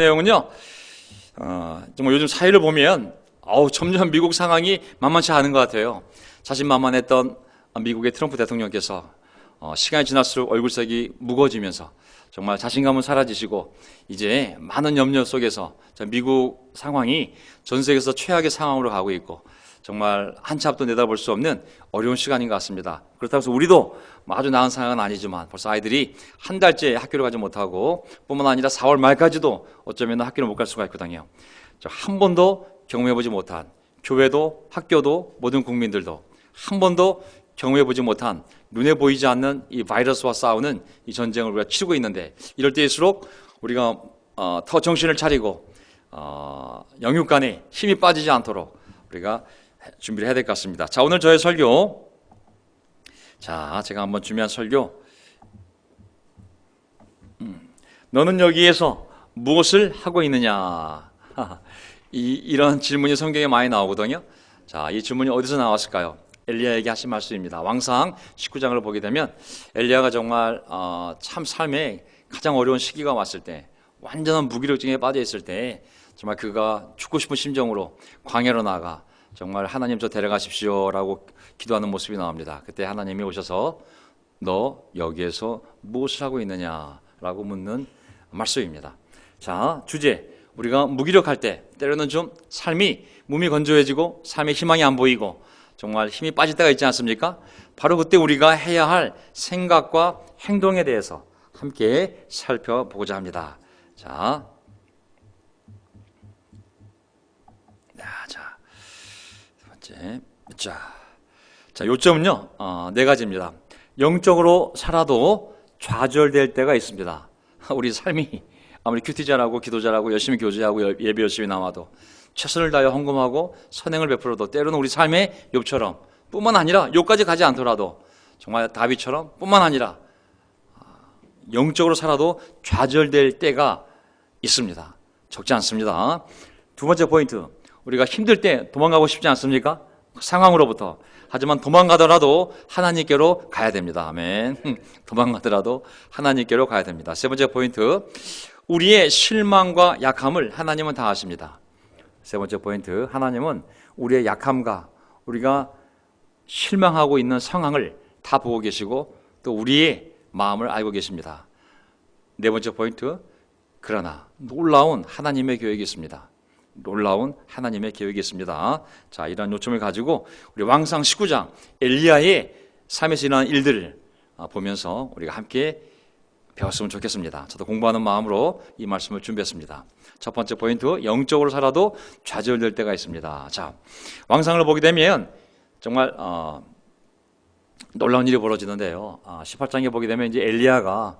내용은요, 정말 요즘 사회를 보면, 점점 미국 상황이 만만치 않은 것 같아요. 자신만만했던 미국의 트럼프 대통령께서 시간이 지날수록 얼굴색이 무거워지면서 정말 자신감은 사라지시고 이제 많은 염려 속에서 미국 상황이 전 세계에서 최악의 상황으로 가고 있고 정말 한치 앞도 내다볼 수 없는 어려운 시간인 것 같습니다. 그렇다고 해서 우리도 아주 나은 상황은 아니지만 벌써 아이들이 한 달째 학교를 가지 못하고 뿐만 아니라 4월 말까지도 어쩌면 학교를 못 갈 수가 있거든요. 한 번도 경험해보지 못한, 교회도 학교도 모든 국민들도 한 번도 경험해보지 못한, 눈에 보이지 않는 이 바이러스와 싸우는 이 전쟁을 우리가 치르고 있는데, 이럴 때일수록 우리가 더 정신을 차리고 영육간에 힘이 빠지지 않도록 우리가 준비를 해야 될 것 같습니다. 자, 오늘 저의 설교, 제가 한번 준비한 설교, 너는 여기에서 무엇을 하고 있느냐? 이런 질문이 성경에 많이 나오거든요. 자, 이 질문이 어디서 나왔을까요? 엘리야에게 하신 말씀입니다. 왕상 19장을 보게 되면 엘리야가 정말 참 삶에 가장 어려운 시기가 왔을 때, 완전한 무기력증에 빠져 있을 때 정말 그가 죽고 싶은 심정으로 광야로 나가 정말 하나님 저 데려가십시오라고 기도하는 모습이 나옵니다. 그때 하나님이 오셔서 너 여기에서 무엇을 하고 있느냐라고 묻는 말씀입니다. 자, 주제, 우리가 무기력할 때 때로는 좀 삶이 몸이 건조해지고 삶에 희망이 안 보이고 정말 힘이 빠질 때가 있지 않습니까? 바로 그때 우리가 해야 할 생각과 행동에 대해서 함께 살펴보고자 합니다. 자, 첫 번째, 요점은요, 네 가지입니다. 영적으로 살아도 좌절될 때가 있습니다. 우리 삶이 아무리 큐티 잘하고 기도 잘하고 열심히 교제하고 예배 열심히 나와도 최선을 다하여 헌금하고 선행을 베풀어도 때로는 우리 삶의 욥처럼, 뿐만 아니라 욥까지 가지 않더라도 정말 다윗처럼 뿐만 아니라 영적으로 살아도 좌절될 때가 있습니다. 적지 않습니다. 두 번째 포인트, 우리가 힘들 때 도망가고 싶지 않습니까? 상황으로부터. 하지만 도망가더라도 하나님께로 가야 됩니다. 아멘. 도망가더라도 하나님께로 가야 됩니다. 세 번째 포인트, 우리의 실망과 약함을 하나님은 다 아십니다. 세 번째 포인트, 하나님은 우리의 약함과 우리가 실망하고 있는 상황을 다 보고 계시고 또 우리의 마음을 알고 계십니다. 네 번째 포인트, 그러나 놀라운 하나님의 계획이 있습니다. 놀라운 하나님의 계획이 있습니다. 자, 이런 요점을 가지고 우리 왕상 19장 엘리야의 삶에서 일어난 일들을 보면서 우리가 함께 배웠으면 좋겠습니다. 저도 공부하는 마음으로 이 말씀을 준비했습니다. 첫 번째 포인트, 영적으로 살아도 좌절될 때가 있습니다. 자, 왕상을 보게 되면 정말 놀라운 일이 벌어지는데요. 18장에 보게 되면 이제 엘리야가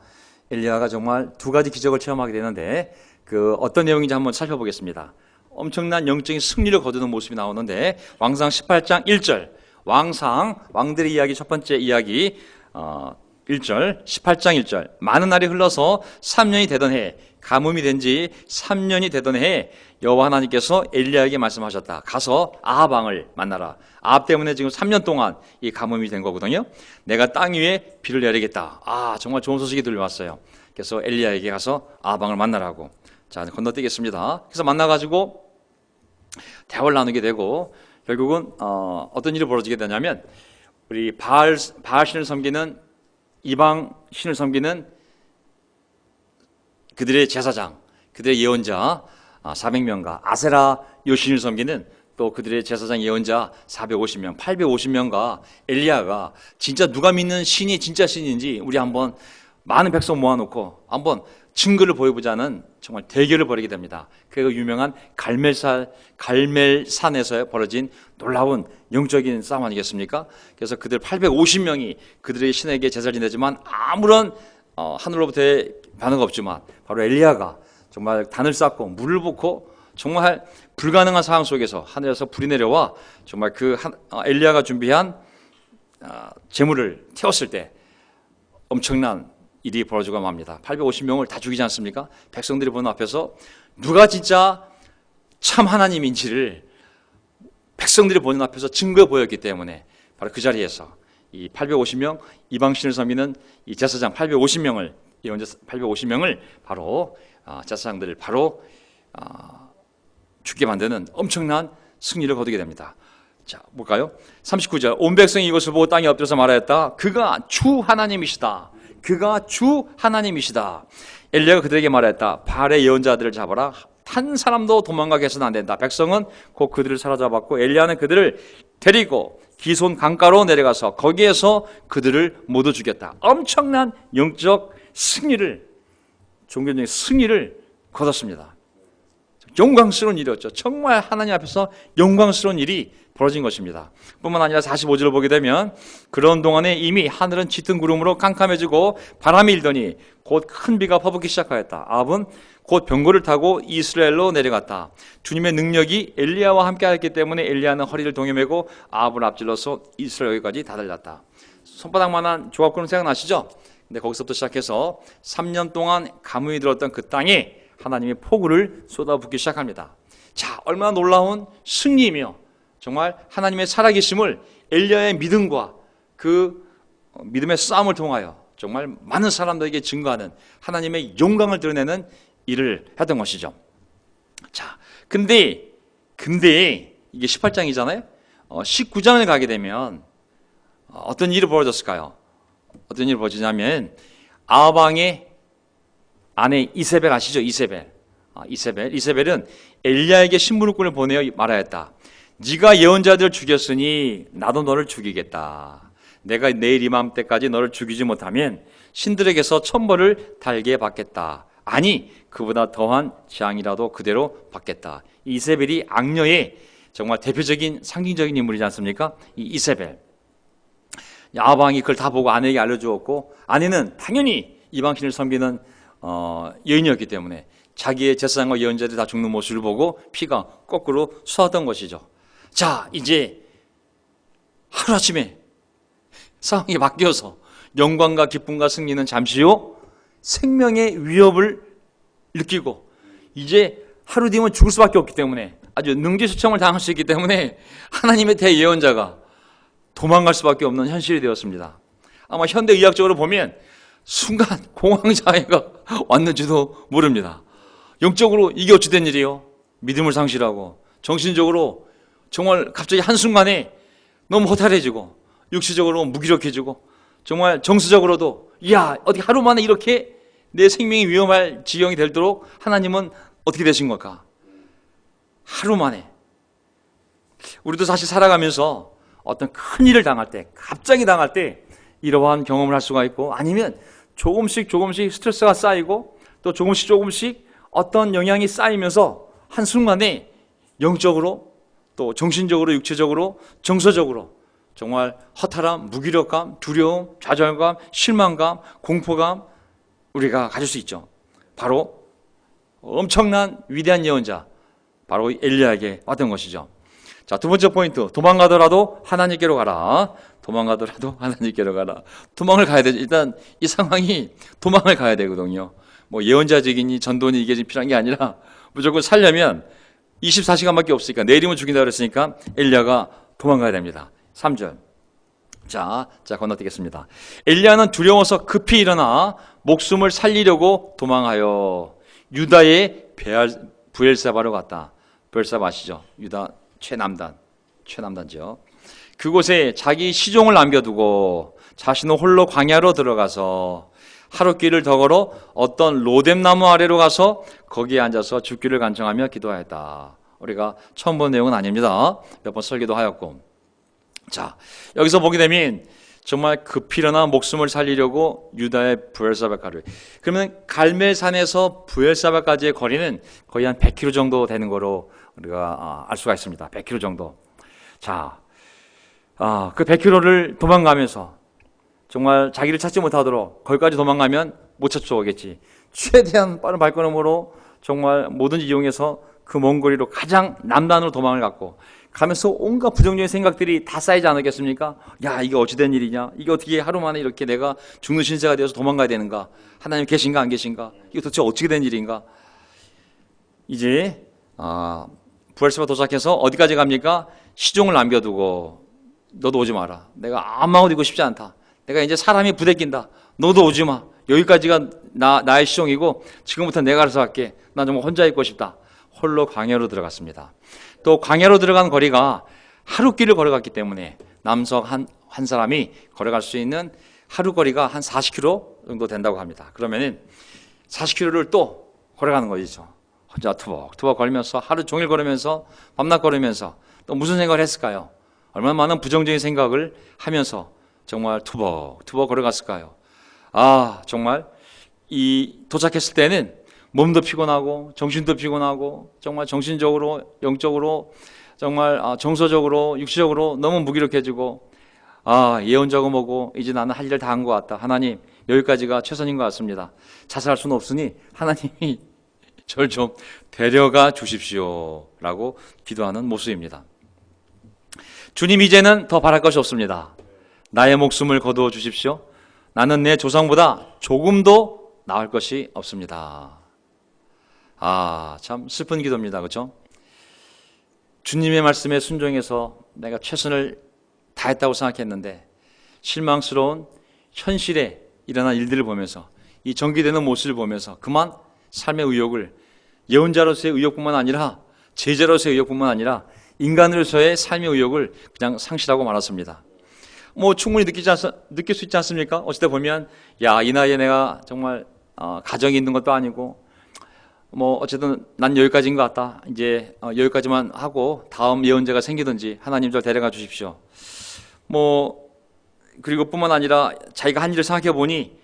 정말 두 가지 기적을 체험하게 되는데 그 어떤 내용인지 한번 살펴보겠습니다. 엄청난 영적인 승리를 거두는 모습이 나오는데 왕상 18장 1절, 왕들의 이야기 첫 번째 이야기 1절, 18장 1절. 많은 날이 흘러서 3년이 되던 해, 가뭄이 된 지 3년이 되던 해에 여호와 하나님께서 엘리야에게 말씀하셨다. 가서 아합 왕을 만나라. 아합 때문에 지금 3년 동안 이 가뭄이 된 거거든요. 내가 땅 위에 비를 내리겠다. 정말 좋은 소식이 들려왔어요. 그래서 엘리야에게 가서 아합 왕을 만나라고. 자, 건너뛰겠습니다. 그래서 만나가지고 대화를 나누게 되고 결국은 어떤 일이 벌어지게 되냐면 우리 바알 신을 섬기는 이방 신을 섬기는 그들의 제사장, 그들의 예언자 400명과 아세라 요신을 섬기는 또 그들의 제사장 예언자 450명, 850명과 엘리야가 진짜 누가 믿는 신이 진짜 신인지 우리 한번 많은 백성 모아놓고 한번 증거를 보여보자는 정말 대결을 벌이게 됩니다. 그 유명한 갈멜산에서 벌어진 놀라운 영적인 싸움 아니겠습니까? 그래서 그들 850명이 그들의 신에게 제사를 지내지만 아무런 하늘로부터의 반응 없지만 바로 엘리야가 정말 단을 쌓고 물을 붓고 정말 불가능한 상황 속에서 하늘에서 불이 내려와 정말 엘리야가 준비한 제물을 태웠을 때 엄청난 일이 벌어지고 맙니다. 850명을 다 죽이지 않습니까? 백성들이 보는 앞에서 누가 진짜 참 하나님인지를 백성들이 보는 앞에서 증거 보였기 때문에 바로 그 자리에서 이 850명 이방신을 섬기는 이 제사장 850명을 예언자 850명을 바로 제사장들을 바로 죽게 만드는 엄청난 승리를 거두게 됩니다. 자, 볼까요? 39절. 온 백성이 이것을 보고 땅에 엎드려서 말하였다. 그가 주 하나님이시다. 그가 주 하나님이시다. 엘리야가 그들에게 말했다. 바알의 예언자들을 잡아라. 한 사람도 도망가게 해서는 안 된다. 백성은 곧 그들을 사로잡았고 엘리야는 그들을 데리고 기손 강가로 내려가서 거기에서 그들을 모두 죽였다. 엄청난 영적 승리를, 종교적인 승리를 거뒀습니다. 영광스러운 일이었죠. 정말 하나님 앞에서 영광스러운 일이 벌어진 것입니다. 뿐만 아니라 45절을 보게 되면 그런 동안에 이미 하늘은 짙은 구름으로 캄캄해지고 바람이 일더니 곧 큰 비가 퍼붓기 시작하였다. 아합은 곧 병거를 타고 이스라엘로 내려갔다. 주님의 능력이 엘리야와 함께 하였기 때문에 엘리야는 허리를 동여매고 아합을 앞질러서 이스라엘까지 다 달렸다. 손바닥만한 조각구름 생각나시죠? 근데 거기서부터 시작해서 3년 동안 가뭄이 들었던 그 땅에 하나님의 폭우를 쏟아붓기 시작합니다. 자, 얼마나 놀라운 승리이며 정말 하나님의 살아계심을 엘리야의 믿음과 그 믿음의 싸움을 통하여 정말 많은 사람들에게 증거하는 하나님의 영광을 드러내는 일을 했던 것이죠. 자, 근데 이게 18장이잖아요. 19장을 가게 되면 어떤 일이 벌어졌을까요? 어떤 일이 벌어지냐면 아합 왕의 아내 이세벨 아시죠? 이세벨은 엘리야에게 심부름꾼을 보내어 말하였다. 네가 예언자들을 죽였으니 나도 너를 죽이겠다. 내가 내일 이맘때까지 너를 죽이지 못하면 신들에게서 천벌을 달게 받겠다. 아니, 그보다 더한 재앙이라도 그대로 받겠다. 이세벨이 악녀의 정말 대표적인 상징적인 인물이지 않습니까? 이 이세벨. 아합 왕이 그걸 다 보고 아내에게 알려주었고, 아내는 당연히 이방신을 섬기는 여인이었기 때문에 자기의 제사장과 예언자들이 다 죽는 모습을 보고 피가 거꾸로 솟았던 것이죠. 자, 이제 하루아침에 상황이 바뀌어서 영광과 기쁨과 승리는 잠시 후 생명의 위협을 느끼고 이제 하루 뒤면 죽을 수밖에 없기 때문에 아주 능지수청을 당할 수 있기 때문에 하나님의 대예언자가 도망갈 수밖에 없는 현실이 되었습니다. 아마 현대의학적으로 보면 순간 공황장애가 왔는지도 모릅니다. 영적으로 이게 어찌 된 일이에요? 믿음을 상실하고 정신적으로 정말 갑자기 한순간에 너무 허탈해지고 육체적으로 무기력해지고 정말 정서적으로도 어떻게 하루 만에 이렇게 내 생명이 위험할 지경이 되도록 하나님은 어떻게 되신 걸까? 하루 만에. 우리도 사실 살아가면서 어떤 큰 일을 당할 때, 갑자기 당할 때 이러한 경험을 할 수가 있고 아니면 조금씩 스트레스가 쌓이고 또 조금씩 어떤 영향이 쌓이면서 한순간에 영적으로 또 정신적으로 육체적으로 정서적으로 정말 허탈함, 무기력감, 두려움, 좌절감, 실망감, 공포감 우리가 가질 수 있죠. 바로 엄청난 위대한 예언자 바로 엘리야에게 왔던 것이죠. 자, 두 번째 포인트. 도망가더라도 하나님께로 가라. 도망가더라도 하나님께로 가라. 도망을 가야 되죠. 일단 이 상황이 도망을 가야 되거든요. 뭐 예언자직이니 전도니 이게 필요한 게 아니라 무조건 살려면 24시간밖에 없으니까 내일이면 죽인다 그랬으니까 엘리야가 도망가야 됩니다. 3절. 자, 건너뛰겠습니다. 엘리야는 두려워서 급히 일어나 목숨을 살리려고 도망하여 유다의 부엘사바로 갔다. 부엘사바 아시죠? 유다 최남단죠. 그곳에 자기 시종을 남겨두고 자신은 홀로 광야로 들어가서 하룻길을 더 걸어 어떤 로뎀나무 아래로 가서 거기에 앉아서 죽기를 간청하며 기도하였다. 우리가 처음 본 내용은 아닙니다. 몇 번 설교도 하였고. 자, 여기서 보게 되면 정말 급히 일어나 목숨을 살리려고 유다의 부엘사바까지. 그러면 갈멜산에서 부엘사바까지의 거리는 거의 한 100km 정도 되는 거로 우리가 알 수가 있습니다. 100km 정도. 자, 그 100km를 도망가면서 정말 자기를 찾지 못하도록 거기까지 도망가면 못 찾아오겠지. 최대한 빠른 발걸음으로 정말 뭐든지 이용해서 그 먼 거리로 가장 남단으로 도망을 갔고 가면서 온갖 부정적인 생각들이 다 쌓이지 않았겠습니까? 야, 이게 어찌된 일이냐? 이게 어떻게 하루 만에 이렇게 내가 죽는 신세가 되어서 도망가야 되는가? 하나님 계신가 안 계신가? 이게 도대체 어떻게 된 일인가? 이제 부엘사바 도착해서 어디까지 갑니까? 시종을 남겨두고 너도 오지 마라. 내가 아무 어디고 싶지 않다. 내가 이제 사람이 부대낀다. 너도 오지 마. 여기까지가 나의 시종이고 지금부터 내가 알아서 할게. 나 정말 혼자 있고 싶다. 홀로 광야로 들어갔습니다. 또 광야로 들어간 거리가 하루 길을 걸어갔기 때문에 남성 한 사람이 걸어갈 수 있는 하루 거리가 한 40km 정도 된다고 합니다. 그러면은 40km를 또 걸어가는 거죠. 혼자 투벅투벅 걸으면서 하루 종일 걸으면서 밤낮 걸으면서 또 무슨 생각을 했을까요? 얼마나 많은 부정적인 생각을 하면서 정말 투벅투벅 걸어갔을까요? 정말 이 도착했을 때는 몸도 피곤하고 정신도 피곤하고 정말 정신적으로 영적으로 정말 정서적으로 육체적으로 너무 무기력해지고 예언자고 뭐고 이제 나는 할 일을 다 한 것 같다. 하나님 여기까지가 최선인 것 같습니다. 자살할 수는 없으니 하나님이 저를 좀 데려가 주십시오 라고 기도하는 모습입니다. 주님 이제는 더 바랄 것이 없습니다. 나의 목숨을 거두어 주십시오. 나는 내 조상보다 조금도 나을 것이 없습니다. 참 슬픈 기도입니다. 그렇죠? 주님의 말씀에 순종해서 내가 최선을 다했다고 생각했는데 실망스러운 현실에 일어난 일들을 보면서 이 전개되는 모습을 보면서 그만 삶의 의욕을 예언자로서의 의욕뿐만 아니라 제자로서의 의욕뿐만 아니라 인간으로서의 삶의 의욕을 그냥 상실하고 말았습니다. 충분히 느낄 수 있지 않습니까? 어찌다 보면 이 나이에 내가 정말 가정이 있는 것도 아니고 어쨌든 난 여기까지인 것 같다. 이제 여기까지만 하고 다음 예언자가 생기든지 하나님 저 데려가 주십시오. 그리고 뿐만 아니라 자기가 한 일을 생각해 보니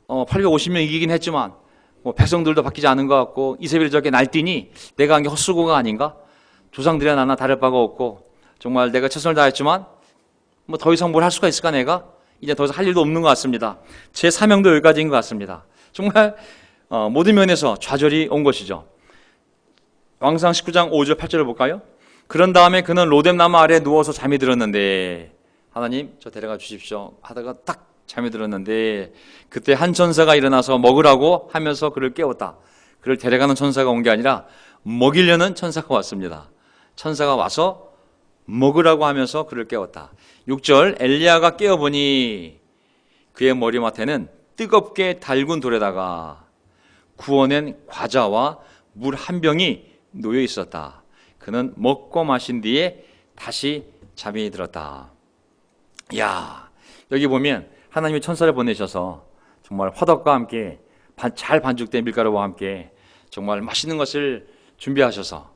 850명 이기긴 했지만 백성들도 바뀌지 않은 것 같고 이세벨이 저렇게 날뛰니 내가 한 게 헛수고가 아닌가? 조상들이나 나나 다를 바가 없고 정말 내가 최선을 다했지만 더 이상 뭘 할 수가 있을까 내가? 이제 더 이상 할 일도 없는 것 같습니다. 제 사명도 여기까지인 것 같습니다. 정말 모든 면에서 좌절이 온 것이죠. 왕상 19장 5절 8절을 볼까요? 그런 다음에 그는 로뎀나무 아래에 누워서 잠이 들었는데 하나님 저 데려가 주십시오 하다가 딱 잠이 들었는데 그때 한 천사가 일어나서 먹으라고 하면서 그를 깨웠다. 그를 데려가는 천사가 온 게 아니라 먹이려는 천사가 왔습니다. 천사가 와서 먹으라고 하면서 그를 깨웠다. 6절 엘리야가 깨어보니 그의 머리맡에는 뜨겁게 달군 돌에다가 구워낸 과자와 물 한 병이 놓여 있었다. 그는 먹고 마신 뒤에 다시 잠이 들었다. 여기 보면 하나님이 천사를 보내셔서 정말 화덕과 함께 잘 반죽된 밀가루와 함께 정말 맛있는 것을 준비하셔서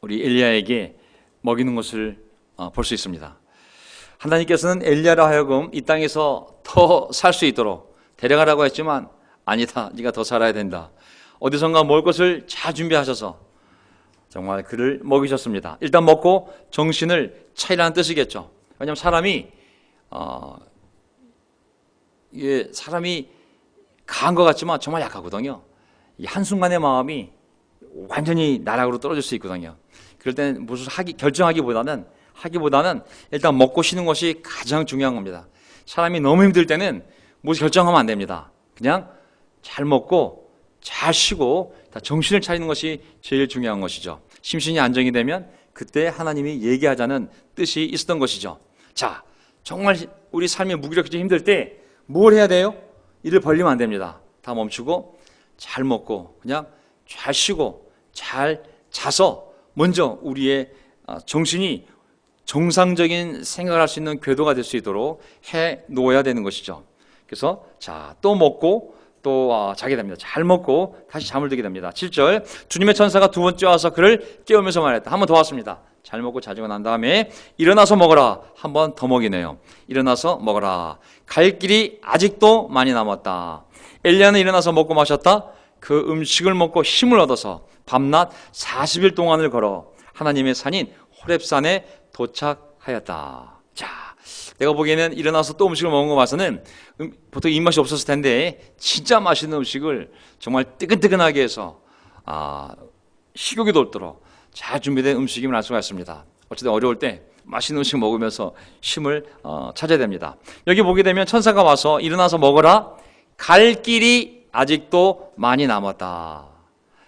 우리 엘리야에게 먹이는 것을 볼 수 있습니다. 하나님께서는 엘리야로 하여금 이 땅에서 더 살 수 있도록 데려가라고 했지만 아니다, 네가 더 살아야 된다. 어디선가 먹을 것을 잘 준비하셔서 정말 그를 먹이셨습니다. 일단 먹고 정신을 차리라는 뜻이겠죠. 왜냐하면 사람이 강한 것 같지만 정말 약하거든요. 이 한순간의 마음이 완전히 나락으로 떨어질 수 있거든요. 그럴 때는 무슨 결정하기보다는 일단 먹고 쉬는 것이 가장 중요한 겁니다. 사람이 너무 힘들 때는 무슨 결정하면 안 됩니다. 그냥 잘 먹고 잘 쉬고 정신을 차리는 것이 제일 중요한 것이죠. 심신이 안정이 되면 그때 하나님이 얘기하자는 뜻이 있었던 것이죠. 자, 정말 우리 삶이 무기력해지고 힘들 때 뭘 해야 돼요? 일을 벌리면 안 됩니다. 다 멈추고 잘 먹고 그냥 잘 쉬고 잘 자서 먼저 우리의 정신이 정상적인 생각을 할 수 있는 궤도가 될 수 있도록 해 놓아야 되는 것이죠. 그래서 또 먹고 또 자게 됩니다. 잘 먹고 다시 잠을 들게 됩니다. 7절 주님의 천사가 두 번째 와서 그를 깨우면서 말했다. 한 번 더 왔습니다. 잘 먹고 자지고 난 다음에 일어나서 먹어라. 한 번 더 먹이네요. 일어나서 먹어라. 갈 길이 아직도 많이 남았다. 엘리야는 일어나서 먹고 마셨다. 그 음식을 먹고 힘을 얻어서 밤낮 40일 동안을 걸어 하나님의 산인 호렙산에 도착하였다. 자, 내가 보기에는 일어나서 또 음식을 먹은 거 봐서는 보통 입맛이 없었을 텐데 진짜 맛있는 음식을 정말 뜨끈뜨끈하게 해서 식욕이 돋도록 잘 준비된 음식임을 알 수가 있습니다. 어쨌든 어려울 때 맛있는 음식 먹으면서 힘을 찾아야 됩니다. 여기 보게 되면 천사가 와서 일어나서 먹어라. 갈 길이 아직도 많이 남았다.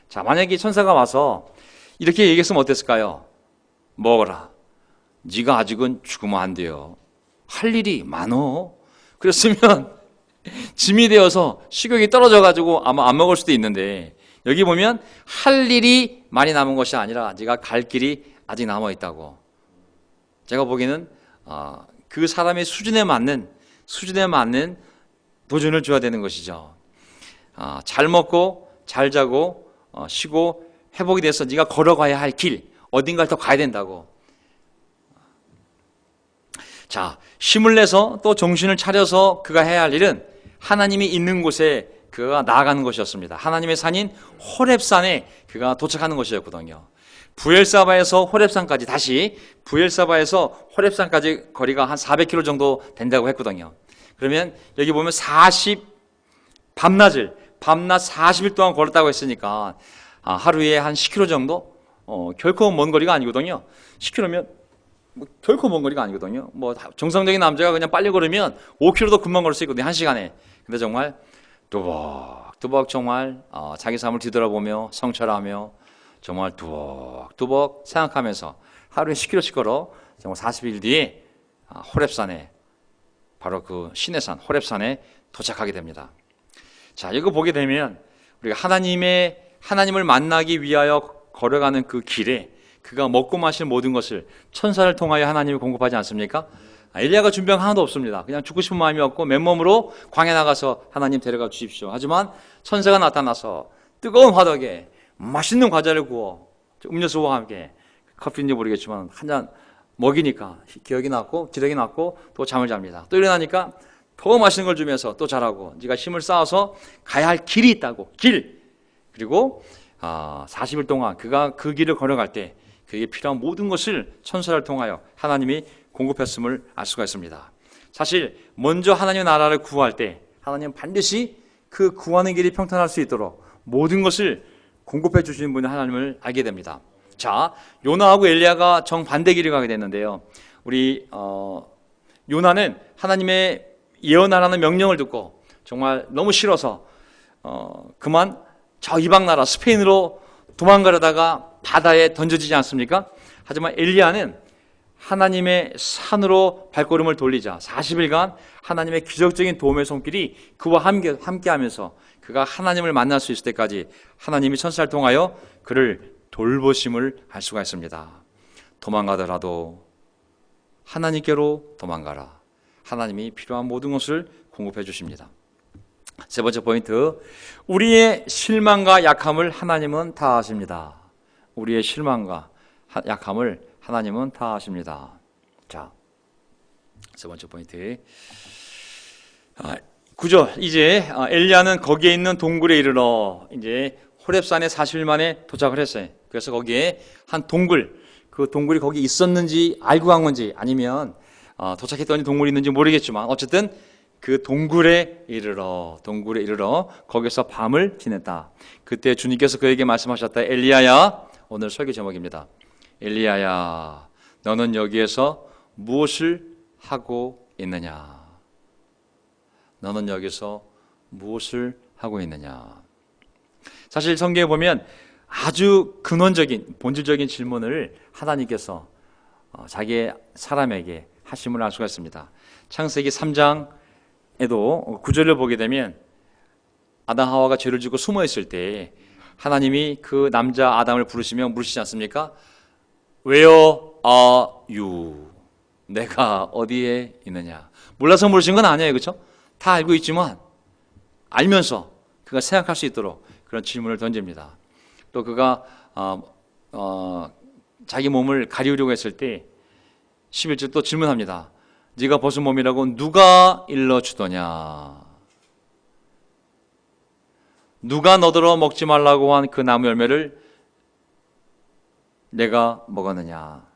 자, 만약에 천사가 와서 이렇게 얘기했으면 어땠을까요? 먹어라. 네가 아직은 죽으면 안 돼요. 할 일이 많어. 그랬으면 짐이 되어서 식욕이 떨어져가지고 아마 안 먹을 수도 있는데, 여기 보면 할 일이 많이 남은 것이 아니라 네가 갈 길이 아직 남아있다고. 제가 보기에는 그 사람의 수준에 맞는 도전을 줘야 되는 것이죠. 잘 먹고 잘 자고 쉬고 회복이 돼서 네가 걸어가야 할 길, 어딘가를 더 가야 된다고. 자, 힘을 내서 또 정신을 차려서 그가 해야 할 일은 하나님이 있는 곳에 그가 나아가는 것이었습니다. 하나님의 산인 호렙산에 그가 도착하는 것이었거든요. 부엘사바에서 호렙산까지, 다시 부엘사바에서 호렙산까지 거리가 한 400km 정도 된다고 했거든요. 그러면 여기 보면 밤낮 40일 동안 걸었다고 했으니까 하루에 한 10km 정도? 결코 먼 거리가 아니거든요. 10km면 결코 먼 거리가 아니거든요. 정상적인 남자가 그냥 빨리 걸으면 5km도 금방 걸을 수 있거든요, 1시간에. 근데 정말 뚜벅뚜벅 정말 자기 삶을 뒤돌아보며 성찰하며 정말 뚜벅뚜벅 생각하면서 하루에 10km씩 걸어 정말 40일 뒤에 호렙산에, 바로 그 시내산 호렙산에 도착하게 됩니다. 자, 이거 보게 되면 우리가 하나님을 만나기 위하여 걸어가는 그 길에 그가 먹고 마실 모든 것을 천사를 통하여 하나님이 공급하지 않습니까? 엘리야가 준비한 거 하나도 없습니다. 그냥 죽고 싶은 마음이 없고 맨몸으로 광야 나가서 하나님 데려가 주십시오. 하지만 천사가 나타나서 뜨거운 화덕에 맛있는 과자를 구워 음료수와 함께, 커피인지 모르겠지만 한 잔 먹이니까 기력이 났고 또 잠을 잡니다. 또 일어나니까 더 맛있는 걸 주면서 또 자라고, 네가 힘을 쌓아서 가야 할 길이 있다고. 그리고 40일 동안 그가 그 길을 걸어갈 때 그에게 필요한 모든 것을 천사를 통하여 하나님이 공급했음을 알 수가 있습니다. 사실 먼저 하나님의 나라를 구할 때 하나님은 반드시 그 구하는 길이 평탄할 수 있도록 모든 것을 공급해 주시는 분이 하나님을 알게 됩니다. 자, 요나하고 엘리야가 정반대 길을 가게 됐는데요. 우리 요나는 하나님의 예언하라는 명령을 듣고 정말 너무 싫어서 그만 저 이방 나라 스페인으로 도망가려다가 바다에 던져지지 않습니까? 하지만 엘리야는 하나님의 산으로 발걸음을 돌리자 40일간 하나님의 기적적인 도움의 손길이 그와 함께하면서 그가 하나님을 만날 수 있을 때까지 하나님이 천사를 통하여 그를 돌보심을 알 수가 있습니다. 도망가더라도 하나님께로 도망가라. 하나님이 필요한 모든 것을 공급해 주십니다. 세 번째 포인트, 우리의 실망과 약함을 하나님은 다 아십니다. 우리의 실망과 약함을 하나님은 다 아십니다. 자, 세 번째 포인트. 9절. 이제 엘리야는 거기에 있는 동굴에 이르러 이제 호렙산에 40일 만에 도착을 했어요. 그래서 거기에 한 그 동굴이 거기 있었는지 알고 간 건지 아니면 도착했더니 동굴이 있는지 모르겠지만 어쨌든 그 동굴에 이르러 거기서 밤을 지냈다. 그때 주님께서 그에게 말씀하셨다. 엘리야야, 오늘 설교 제목입니다. 엘리야야, 너는 여기에서 무엇을 하고 있느냐? 너는 여기서 무엇을 하고 있느냐? 사실 성경에 보면 아주 근원적인 본질적인 질문을 하나님께서 자기의 사람에게 하심을 알 수가 있습니다. 창세기 3장에도 9절을 보게 되면 아담 하와가 죄를 지고 숨어 있을 때 하나님이 그 남자 아담을 부르시며 물으시지 않습니까? Where are you? 내가 어디에 있느냐? 몰라서 물으신 건 아니에요, 그렇죠? 다 알고 있지만 알면서 그가 생각할 수 있도록 그런 질문을 던집니다. 또 그가 자기 몸을 가리우려고 했을 때 11절 또 질문합니다. 네가 벗은 몸이라고 누가 일러주더냐? 누가 너더러 먹지 말라고 한 그 나무 열매를 내가 먹었느냐?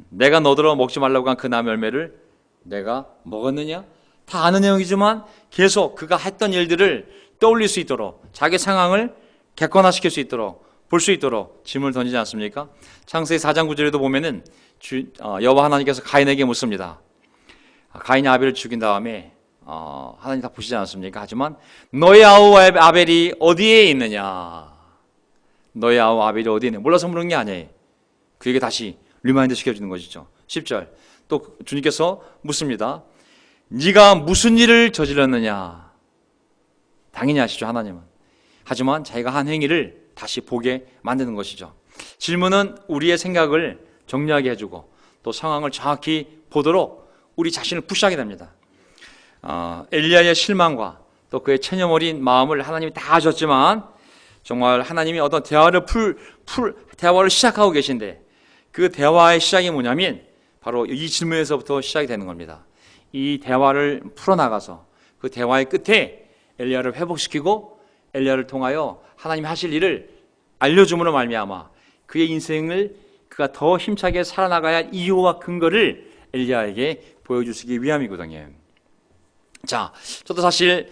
내가 너더러 먹지 말라고 한 그 나무 열매를 내가 먹었느냐? 다 아는 내용이지만 계속 그가 했던 일들을 떠올릴 수 있도록 자기 상황을 객관화시킬 수 있도록 볼 수 있도록 질문을 던지지 않습니까? 창세기 4장 9절에도 보면은 여호와 하나님께서 가인에게 묻습니다. 가인이 아벨을 죽인 다음에 하나님 다 보시지 않습니까? 하지만 너의 아우 아벨이 어디에 있느냐? 너의 아우 아벨이 어디에 있느냐? 몰라서 물은 게 아니에요. 그에게 다시 리마인드 시켜주는 것이죠. 10절 또 주님께서 묻습니다. 네가 무슨 일을 저질렀느냐? 당연히 아시죠, 하나님은. 하지만 자기가 한 행위를 다시 보게 만드는 것이죠. 질문은 우리의 생각을 정리하게 해주고 또 상황을 정확히 보도록 우리 자신을 푸시하게 됩니다. 엘리야의 실망과 또 그의 체념어린 마음을 하나님이 다 아셨지만 정말 하나님이 어떤 대화를 시작하고 계신데 그 대화의 시작이 뭐냐면 바로 이 질문에서부터 시작이 되는 겁니다. 이 대화를 풀어나가서 그 대화의 끝에 엘리야를 회복시키고 엘리야를 통하여 하나님이 하실 일을 알려줌으로 말미암아 그의 인생을 그가 더 힘차게 살아나가야 할 이유와 근거를 엘리야에게 보여주시기 위함이거든요. 자, 저도 사실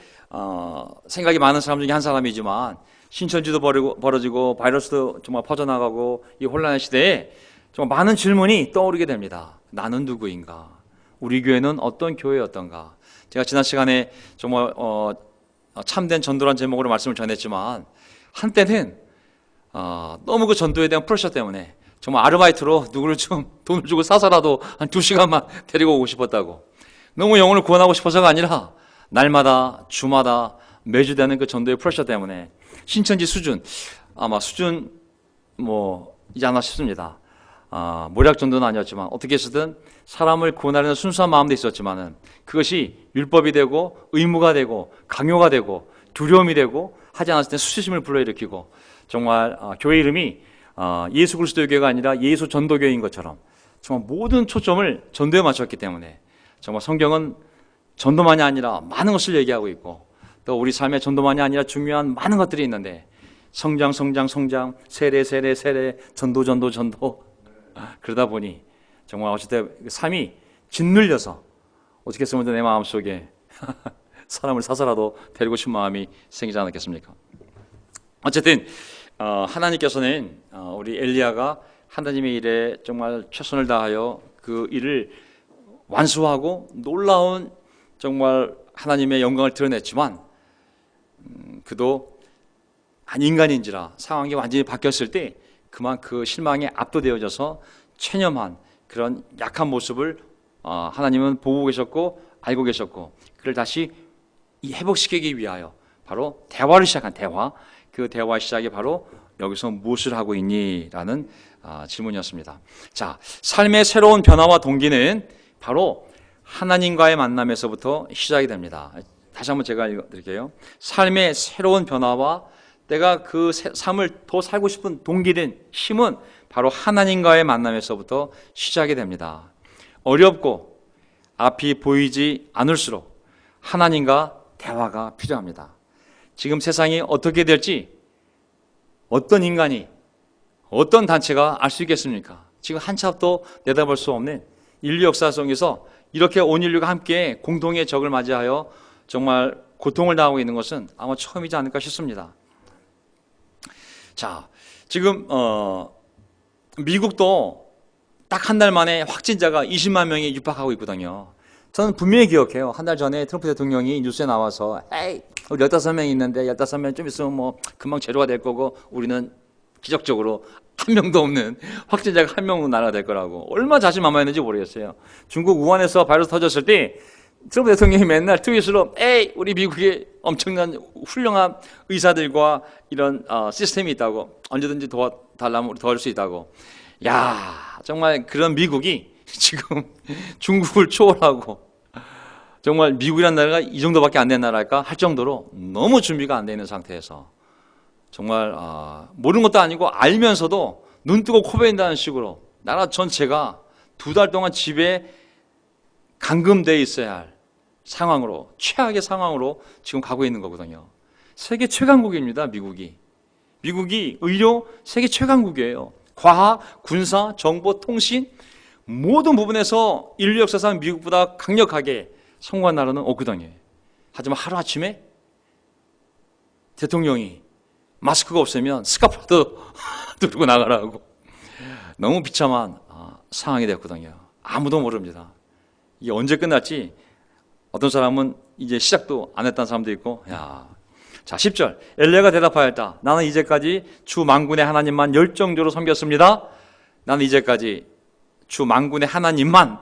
생각이 많은 사람 중에 한 사람이지만 신천지도 벌어지고 바이러스도 정말 퍼져나가고 이 혼란의 시대에 정말 많은 질문이 떠오르게 됩니다. 나는 누구인가? 우리 교회는 어떤 교회였던가? 제가 지난 시간에 정말 참된 전도란 제목으로 말씀을 전했지만 한때는 너무 그 전도에 대한 프레셔 때문에 정말 아르바이트로 누구를 좀 돈을 주고 사서라도 한 2시간만 데리고 오고 싶었다고. 너무 영혼을 구원하고 싶어서가 아니라 날마다 주마다 매주 되는 그 전도의 프레셔 때문에 신천지 수준 아마 수준 이지 않나 싶습니다. 모략 전도는 아니었지만 어떻게 해서든 사람을 구원하려는 순수한 마음도 있었지만은 그것이 율법이 되고 의무가 되고 강요가 되고 두려움이 되고 하지 않았을 때 수치심을 불러일으키고 정말 교회 이름이 예수 그리스도의 교회가 아니라 예수 전도교회인 것처럼 정말 모든 초점을 전도에 맞췄기 때문에 정말 성경은 전도만이 아니라 많은 것을 얘기하고 있고 또 우리 삶의 전도만이 아니라 중요한 많은 것들이 있는데 성장, 세례, 전도 그러다 보니 정말 어쨌든 삶이 짓눌려서 어떻게 했으면 내 마음속에 사람을 사서라도 데리고 싶은 마음이 생기지 않았겠습니까? 어쨌든 하나님께서는 우리 엘리야가 하나님의 일에 정말 최선을 다하여 그 일을 완수하고 놀라운 정말 하나님의 영광을 드러냈지만 그도 한 인간인지라 상황이 완전히 바뀌었을 때 그만 그 실망에 압도되어져서 체념한 그런 약한 모습을 하나님은 보고 계셨고 알고 계셨고 그를 다시 회복시키기 위하여 바로 대화를 시작한 그 대화 시작이 바로 여기서 무엇을 하고 있니? 라는 질문이었습니다. 자, 삶의 새로운 변화와 동기는 바로 하나님과의 만남에서부터 시작이 됩니다. 다시 한번 제가 읽어드릴게요. 삶의 새로운 변화와 내가 그 삶을 더 살고 싶은 동기된 힘은 바로 하나님과의 만남에서부터 시작이 됩니다. 어렵고 앞이 보이지 않을수록 하나님과 대화가 필요합니다. 지금 세상이 어떻게 될지 어떤 인간이 어떤 단체가 알 수 있겠습니까? 지금 한참도 내다볼 수 없는 인류 역사 속에서 이렇게 온 인류가 함께 공동의 적을 맞이하여 정말 고통을 당하고 있는 것은 아마 처음이지 않을까 싶습니다. 자, 지금 미국도 딱 한 달 만에 확진자가 20만 명이 육박하고 있거든요. 저는 분명히 기억해요. 한 달 전에 트럼프 대통령이 뉴스에 나와서 에이, 우리 15명 있는데 15명 좀 있으면 금방 제로가 될 거고 우리는 기적적으로 한 명도 없는 확진자가 한 명으로 나라가 될 거라고 얼마나 자신만만했는지 모르겠어요. 중국 우한에서 바이러스 터졌을 때 트럼프 대통령이 맨날 트윗으로 에이, 우리 미국에 엄청난 훌륭한 의사들과 이런 시스템이 있다고 언제든지 도와달라면 도와줄 수 있다고. 야, 정말 그런 미국이 지금 중국을 초월하고 정말 미국이라는 나라가 이 정도밖에 안 된 나라일까 할 정도로 너무 준비가 안 돼 있는 상태에서 정말 모르는 것도 아니고 알면서도 눈 뜨고 코 베인다는 식으로 나라 전체가 2달 동안 집에 감금되어 있어야 할 상황으로 최악의 상황으로 지금 가고 있는 거거든요. 세계 최강국입니다. 미국이 의료 세계 최강국이에요. 과학, 군사, 정보, 통신 모든 부분에서 인류 역사상 미국보다 강력하게 성공한 나라는 없거든요. 하지만 하루아침에 대통령이 마스크가 없으면 스카프라도 들고 나가라고 너무 비참한 상황이 됐거든요. 아무도 모릅니다. 이게 언제 끝날지 어떤 사람은 이제 시작도 안 했다는 사람도 있고. 자, 10절 엘리야가 대답하였다. 나는 이제까지 주 만군의 하나님만 열정적으로 섬겼습니다. 나는 이제까지 주 만군의 하나님만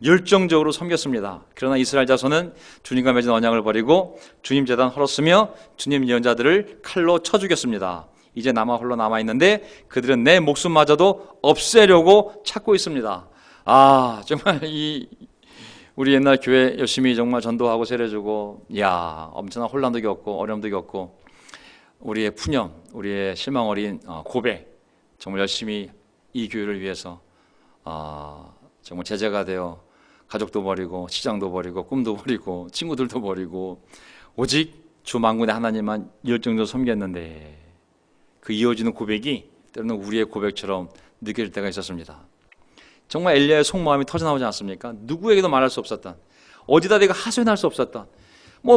열정적으로 섬겼습니다. 그러나 이스라엘 자손은 주님과 맺은 언약을 버리고 주님 제단 헐었으며 주님 예언자들을 칼로 쳐 죽였습니다. 이제 남아 홀로 남아있는데 그들은 내 목숨마저도 없애려고 찾고 있습니다. 정말 우리 옛날 교회 열심히 정말 전도하고 세례주고, 엄청난 혼란도 겪고 어려움도 겪고, 우리의 푸념, 우리의 실망 어린 고백, 정말 열심히 이 교회를 위해서 정말 제자가 되어 가족도 버리고 시장도 버리고 꿈도 버리고 친구들도 버리고 오직 주 만군의 하나님만 열정적으로 섬겼는데, 그 이어지는 고백이 때로는 우리의 고백처럼 느껴질 때가 있었습니다. 정말 엘리야의 속마음이 터져나오지 않습니까? 누구에게도 말할 수 없었던, 어디다 내가 하소연할 수 없었던,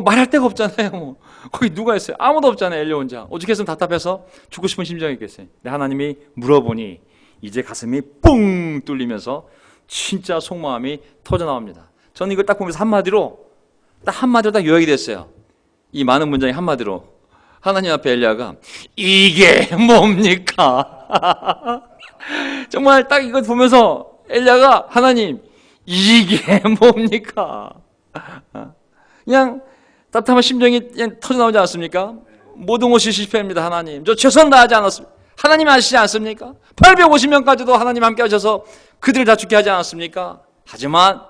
말할 데가 없잖아요. 거기 누가 있어요? 아무도 없잖아요. 엘리야 혼자. 오죽했으면 답답해서 죽고 싶은 심정이겠어요. 근데 하나님이 물어보니 이제 가슴이 뿡 뚫리면서 진짜 속마음이 터져나옵니다. 저는 이걸 딱 보면서 한마디로 딱 요약이 됐어요. 이 많은 문장이 한마디로, 하나님 앞에 엘리야가 이게 뭡니까? 정말 딱 이거 보면서 엘리야가, 하나님 이게 뭡니까? 그냥 답답한 심정이 그냥 터져나오지 않습니까? 모든 것이 실패입니다. 하나님, 저 최선 다하지 않았습니까? 하나님 아시지 않습니까? 850명까지도 하나님 함께 하셔서 그들을 다 죽게 하지 않았습니까? 하지만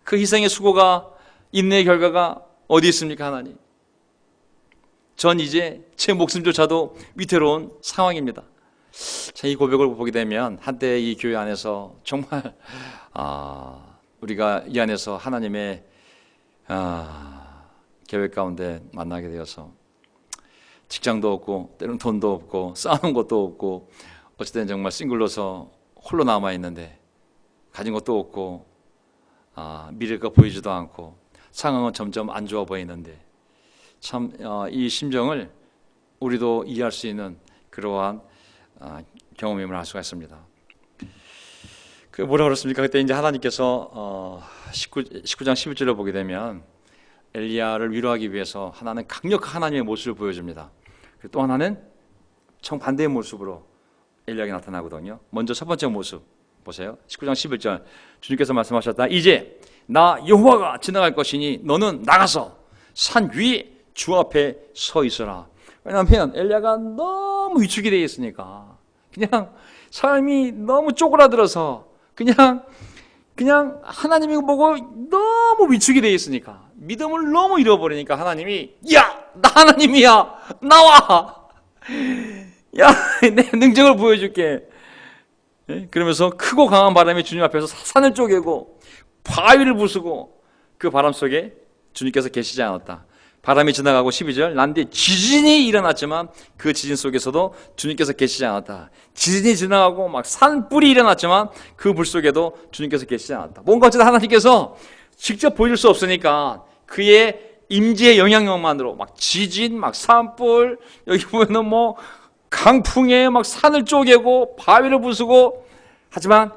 그 희생의 수고가, 인내의 결과가 어디 있습니까? 하나님, 전 이제 제 목숨조차도 위태로운 상황입니다. 이 고백을 보게 되면 한때 이 교회 안에서 정말 우리가 이 안에서 하나님의 계획 가운데 만나게 되어서 직장도 없고 때로는 돈도 없고 쌓아놓은 것도 없고 어쨌든 정말 싱글로서 홀로 남아있는데 가진 것도 없고 미래가 보이지도 않고 상황은 점점 안 좋아 보이는데, 참 이 심정을 우리도 이해할 수 있는 그러한 경험임을 알 수가 있습니다. 그 뭐라 그랬습니까? 그때 이제 하나님께서 19장 11절을 보게 되면 엘리야를 위로하기 위해서 하나는 강력한 하나님의 모습을 보여줍니다. 또 하나는 정반대의 모습으로 엘리야가 나타나거든요. 먼저 첫 번째 모습 보세요. 19장 11절 주님께서 말씀하셨다. 이제 나 여호와가 지나갈 것이니 너는 나가서 산 위에 주 앞에 서 있어라. 왜냐하면 엘리야가 너무 위축이 되어 있으니까, 그냥 삶이 너무 쪼그라들어서 그냥 하나님이 보고 너무 위축이 되어 있으니까, 믿음을 너무 잃어버리니까 하나님이, 나 하나님이야, 나와, 내 능력을 보여줄게. 그러면서 크고 강한 바람이 주님 앞에서 산을 쪼개고 바위를 부수고, 그 바람 속에 주님께서 계시지 않았다. 바람이 지나가고 12절, 난 뒤에 지진이 일어났지만 그 지진 속에서도 주님께서 계시지 않았다. 지진이 지나가고 막 산불이 일어났지만 그 불 속에도 주님께서 계시지 않았다. 뭔가 어쨌든 하나님께서 직접 보여줄 수 없으니까 그의 임재의 영향력만으로 막 지진, 막 산불, 여기 보면은 강풍에 막 산을 쪼개고 바위를 부수고, 하지만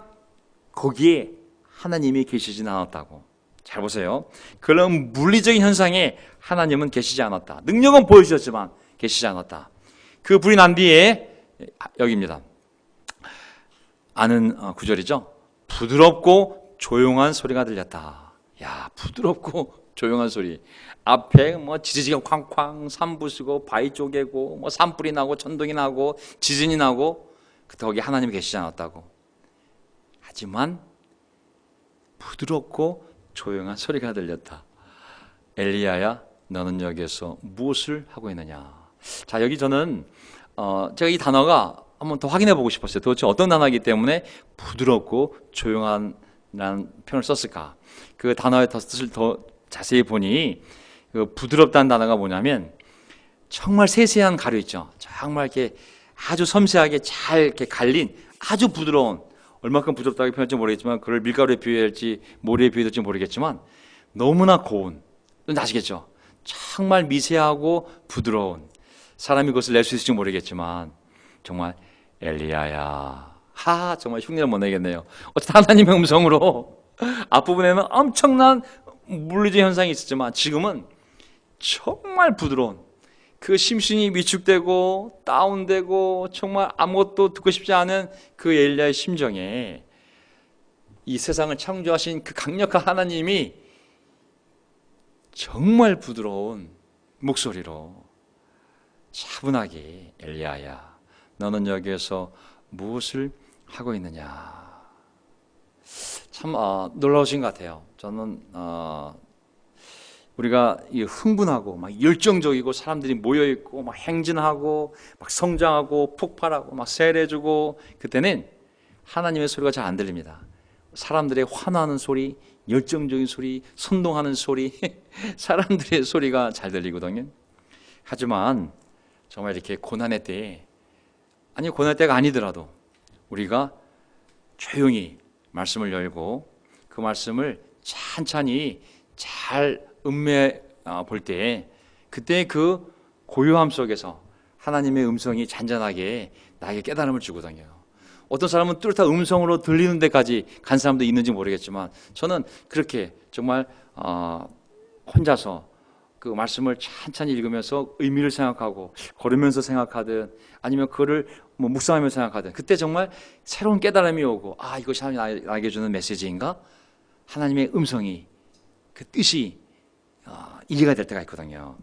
거기에 하나님이 계시진 않았다고. 잘 보세요. 그런 물리적인 현상에 하나님은 계시지 않았다. 능력은 보여주셨지만 계시지 않았다. 그 불이 난 뒤에 여기입니다. 아는 구절이죠. 부드럽고 조용한 소리가 들렸다. 부드럽고 조용한 소리. 앞에 지지지가 쾅쾅 산 부수고 바위 쪼개고 산불이 나고 천둥이 나고 지진이 나고, 그때 거기 하나님이 계시지 않았다고. 하지만 부드럽고 조용한 소리가 들렸다. 엘리야야, 너는 여기에서 무엇을 하고 있느냐? 자, 여기 저는 제가 이 단어가 한번 더 확인해 보고 싶었어요. 도대체 어떤 단어이기 때문에 부드럽고 조용한 라는 표현을 썼을까? 그 단어의 뜻을 더 자세히 보니, 그 부드럽다는 단어가 뭐냐면 정말 세세한 가루 있죠. 정말 이렇게 아주 섬세하게 잘 이렇게 갈린 아주 부드러운, 얼마큼 부드럽다고 표현할지 모르겠지만 그걸 밀가루에 비유할지 모래에 비유할지 모르겠지만 너무나 고운, 아시겠죠? 정말 미세하고 부드러운, 사람이 그것을 낼 수 있을지 모르겠지만 정말 엘리야야, 정말 흉내를 못 내겠네요. 어쨌든 하나님의 음성으로 앞부분에는 엄청난 물리적 현상이 있었지만 지금은 정말 부드러운, 그 심신이 위축되고 다운되고 정말 아무것도 듣고 싶지 않은 그 엘리야의 심정에 이 세상을 창조하신 그 강력한 하나님이 정말 부드러운 목소리로 차분하게 엘리야야, 너는 여기에서 무엇을 하고 있느냐. 참 놀라우신 것 같아요. 저는 우리가 흥분하고 막 열정적이고 사람들이 모여 있고 막 행진하고 막 성장하고 폭발하고 막 세례주고 그때는 하나님의 소리가 잘 안 들립니다. 사람들의 환호하는 소리, 열정적인 소리, 선동하는 소리, 사람들의 소리가 잘 들리거든요. 하지만 정말 이렇게 고난의 때에, 아니 고난의 때가 아니더라도 우리가 조용히 말씀을 열고 그 말씀을 찬찬히 잘 음매 볼 때, 그때 그 고요함 속에서 하나님의 음성이 잔잔하게 나에게 깨달음을 주거든요. 어떤 사람은 뚜렷한 음성으로 들리는 데까지 간 사람도 있는지 모르겠지만, 저는 그렇게 정말 혼자서 그 말씀을 찬찬히 읽으면서 의미를 생각하고 걸으면서 생각하든 아니면 그거를 묵상하면서 생각하든, 그때 정말 새로운 깨달음이 오고, 이것이 하나님이 나에게 주는 메시지인가? 하나님의 음성이, 그 뜻이 이해가 될 때가 있거든요.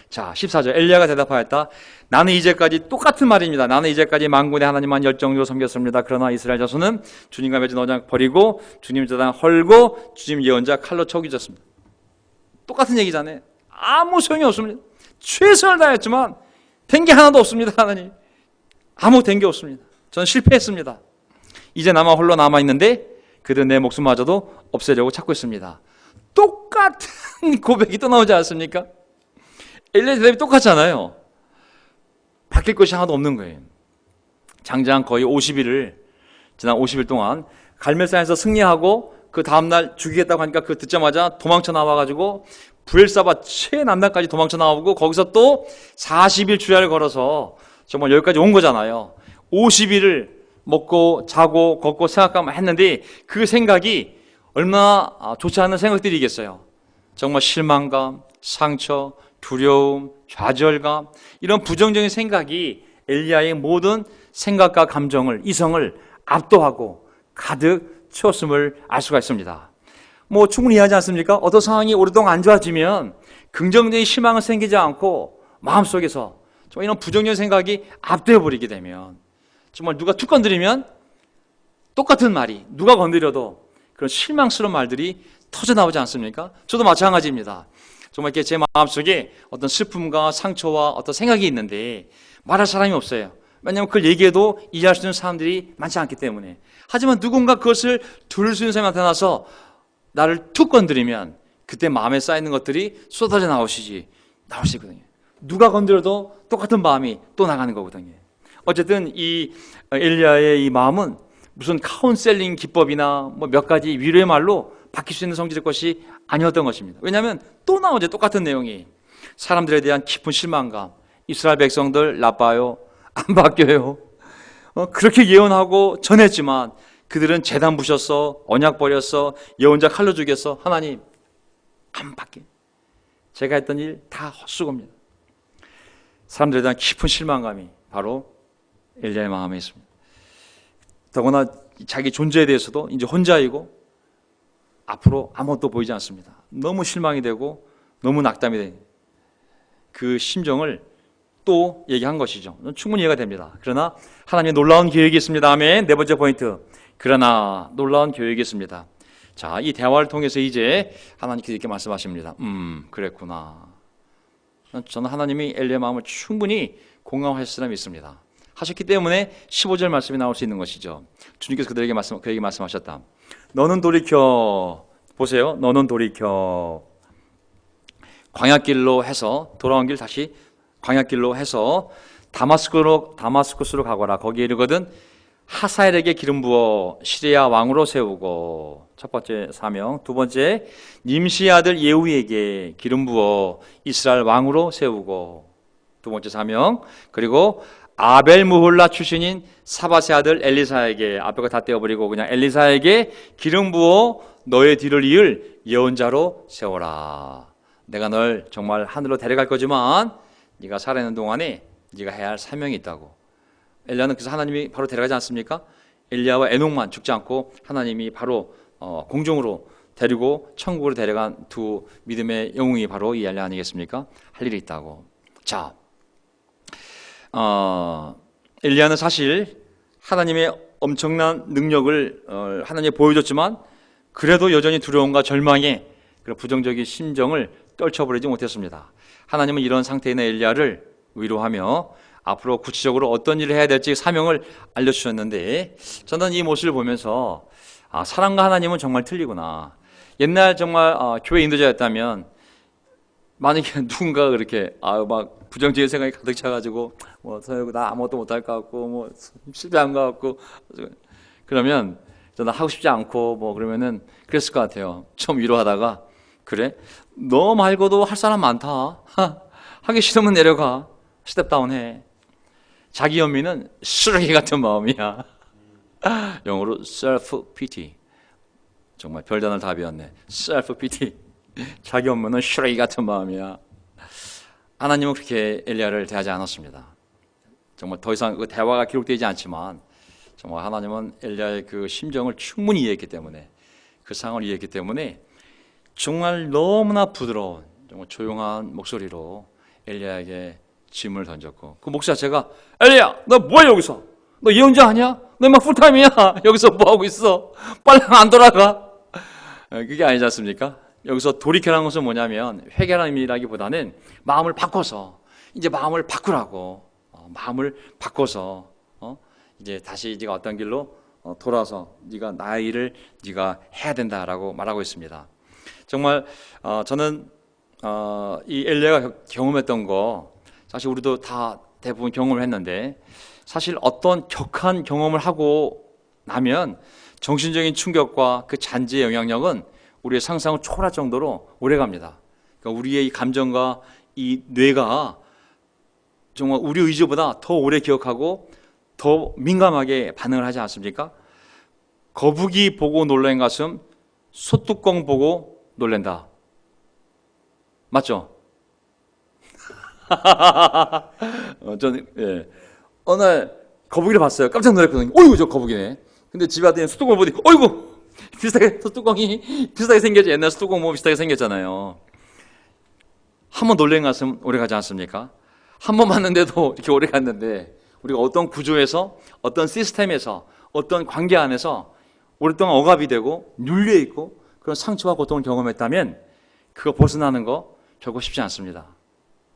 자, 14절 엘리야가 대답하였다. 나는 이제까지, 똑같은 말입니다. 나는 이제까지 만군의 하나님만 열정으로 섬겼습니다. 그러나 이스라엘 자손은 주님과 맺은 언약 버리고 주님 제단 헐고 주님 예언자 칼로 쳐 죽였습니다. 똑같은 얘기잖아요. 아무 소용이 없습니다. 최선을 다했지만 된 게 하나도 없습니다. 하나님, 아무 된 게 없습니다. 저는 실패했습니다. 이제 나만 홀로 남아있는데 그들은 내 목숨마저도 없애려고 찾고 있습니다. 똑같은 고백이 또 나오지 않습니까? 엘리야의 대답이 똑같잖아요. 바뀔 것이 하나도 없는 거예요. 장장 거의 50일을, 지난 50일 동안 갈멜산에서 승리하고 그 다음날 죽이겠다고 하니까 그거 듣자마자 도망쳐 나와가지고 브엘사바 최남단까지 도망쳐 나오고 거기서 또 40일 주야를 걸어서 정말 여기까지 온 거잖아요. 50일을 먹고 자고 걷고 생각하면 했는데 그 생각이 얼마나 좋지 않은 생각들이겠어요. 정말 실망감, 상처, 두려움, 좌절감, 이런 부정적인 생각이 엘리야의 모든 생각과 감정을, 이성을 압도하고 가득 채웠음을 알 수가 있습니다. 충분히 이해하지 않습니까? 어떤 상황이 오랫동안 안 좋아지면 긍정적인 희망을 생기지 않고 마음속에서 정말 이런 부정적인 생각이 압도해버리게 되면, 정말 누가 툭 건드리면 똑같은 말이, 누가 건드려도 그런 실망스러운 말들이 터져나오지 않습니까? 저도 마찬가지입니다. 정말 이렇게 제 마음속에 어떤 슬픔과 상처와 어떤 생각이 있는데 말할 사람이 없어요. 왜냐하면 그걸 얘기해도 이해할 수 있는 사람들이 많지 않기 때문에. 하지만 누군가 그것을 들을 수 있는 사람한테 나서 나를 툭 건드리면 그때 마음에 쌓이는 것들이 쏟아져 나올 수 있거든요. 누가 건드려도 똑같은 마음이 또 나가는 거거든요. 어쨌든 이 엘리야의 이 마음은 무슨 카운셀링 기법이나 몇 가지 위로의 말로 바뀔 수 있는 성질의 것이 아니었던 것입니다. 왜냐하면 또 나오죠. 똑같은 내용이. 사람들에 대한 깊은 실망감. 이스라엘 백성들 나빠요. 안 바뀌어요. 그렇게 예언하고 전했지만 그들은 제단 부셨어, 언약 버렸어, 예언자 칼로 죽였어. 하나님, 안 바뀌어. 제가 했던 일 다 헛수고입니다. 사람들에 대한 깊은 실망감이 바로 엘리야의 마음에 있습니다. 더구나 자기 존재에 대해서도 이제 혼자이고 앞으로 아무것도 보이지 않습니다. 너무 실망이 되고 너무 낙담이 되는 그 심정을 또 얘기한 것이죠. 충분히 이해가 됩니다. 그러나 하나님의 놀라운 계획이 있습니다. 아멘. 네 번째 포인트. 그러나 놀라운 계획이 있습니다. 자, 이 대화를 통해서 이제 하나님께서 이렇게 말씀하십니다. 그랬구나. 저는 하나님이 엘리야의 마음을 충분히 공감하실 사람이 있습니다. 하셨기 때문에 15절 말씀이 나올 수 있는 것이죠. 주님께서 그에게 말씀하셨다. 너는 돌이켜 보세요. 너는 돌이켜 광야길로 해서 돌아온 길 다시 광야길로 해서 다마스쿠스로 가거라. 거기에 이르거든 하사엘에게 기름 부어 시리아 왕으로 세우고. 첫 번째 사명. 두 번째, 님시의 아들 예후에게 기름 부어 이스라엘 왕으로 세우고. 두 번째 사명. 그리고 아벨 무홀라 출신인 사밧의 아들 엘리사에게, 앞에 거 다 떼어버리고 그냥 엘리사에게 기름 부어 너의 뒤를 이을 예언자로 세워라. 내가 널 정말 하늘로 데려갈 거지만 네가 살아있는 동안에 네가 해야 할 사명이 있다고. 엘리야는 그래서 하나님이 바로 데려가지 않습니까? 엘리야와 에녹만 죽지 않고 하나님이 바로 공중으로 데리고 천국으로 데려간 두 믿음의 영웅이 바로 이 엘리야 아니겠습니까? 할 일이 있다고. 자, 엘리야는 사실 하나님의 엄청난 능력을 하나님이 보여줬지만 그래도 여전히 두려움과 절망에 그런 부정적인 심정을 떨쳐버리지 못했습니다. 하나님은 이런 상태에 있는 엘리야를 위로하며 앞으로 구체적으로 어떤 일을 해야 될지 사명을 알려주셨는데, 저는 이 모습을 보면서 사람과 하나님은 정말 틀리구나. 옛날 정말 교회 인도자였다면 만약에 누군가 그렇게 막 부정적인 생각이 가득 차가지고 나 아무것도 못할 것 같고 뭐 실패한 것 같고 그러면 저는 하고 싶지 않고 그러면은 그랬을 것 같아요. 좀 위로하다가 그래? 너 말고도 할 사람 많다. 하기 싫으면 내려가. 스텝다운해. 자기 연민은 쓰레기 같은 마음이야. 영어로 self-pity. 정말 별단을 다 배웠네. self-pity. 자기 연민은 쓰레기 같은 마음이야. 하나님은 그렇게 엘리야를 대하지 않았습니다. 정말 더 이상 그 대화가 기록되지 않지만 정말 하나님은 엘리야의 그 심정을 충분히 이해했기 때문에, 그 상황을 이해했기 때문에 정말 너무나 부드러운 정말 조용한 목소리로 엘리야에게 짐을 던졌고, 그 목사 자체가 엘리야 너 뭐야 여기서? 너 예언자 아니야? 너 막 풀타임이야? 여기서 뭐하고 있어? 빨리 안 돌아가? 그게 아니지 않습니까? 여기서 돌이켜라는 것은 뭐냐면 회개라는 의미라기보다는 마음을 바꿔서 이제 마음을 바꾸라고, 마음을 바꿔서 이제 다시 네가 어떤 길로 돌아서 네가 나의 일을 네가 해야 된다라고 말하고 있습니다. 정말 저는 이 엘리야가 경험했던 거 사실 우리도 다 대부분 경험을 했는데, 사실 어떤 격한 경험을 하고 나면 정신적인 충격과 그 잔재의 영향력은 우리의 상상을 초월할 정도로 오래갑니다. 그러니까 우리의 이 감정과 이 뇌가 정말 우리 의지보다 더 오래 기억하고 더 민감하게 반응을 하지 않습니까? 거북이 보고 놀란 가슴, 소뚜껑 보고 놀란다. 맞죠? 저는 어느 날 거북이를 봤어요. 깜짝 놀랐거든요. 어이구 저 거북이네. 근데 집에 왔더니 소뚜껑을 보더니 어이구 비슷하게 소뚜껑이 비슷하게 생겼죠. 옛날 소뚜껑 보면 비슷하게 생겼잖아요. 한 번 놀란 가슴 오래 가지 않습니까? 한 번 봤는데도 이렇게 오래 갔는데, 우리가 어떤 구조에서, 어떤 시스템에서, 어떤 관계 안에서 오랫동안 억압이 되고 눌려 있고 그런 상처와 고통을 경험했다면 그거 벗어나는 거 결코 쉽지 않습니다.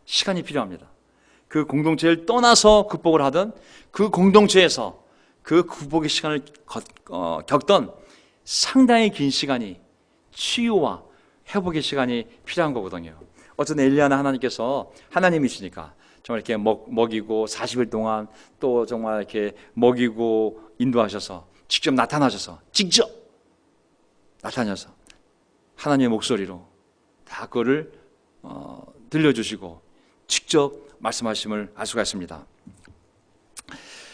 시간이 필요합니다. 그 공동체를 떠나서 극복을 하든 그 공동체에서 그 극복의 시간을 겪던 상당히 긴 시간이, 치유와 회복의 시간이 필요한 거거든요. 어쨌든 엘리야는 하나님께서 하나님이시니까 정말 이렇게 먹이고 40일 동안 또 정말 이렇게 먹이고 인도하셔서 직접 나타나셔서 하나님의 목소리로 다 그거를 들려주시고 직접 말씀하심을 알 수가 있습니다.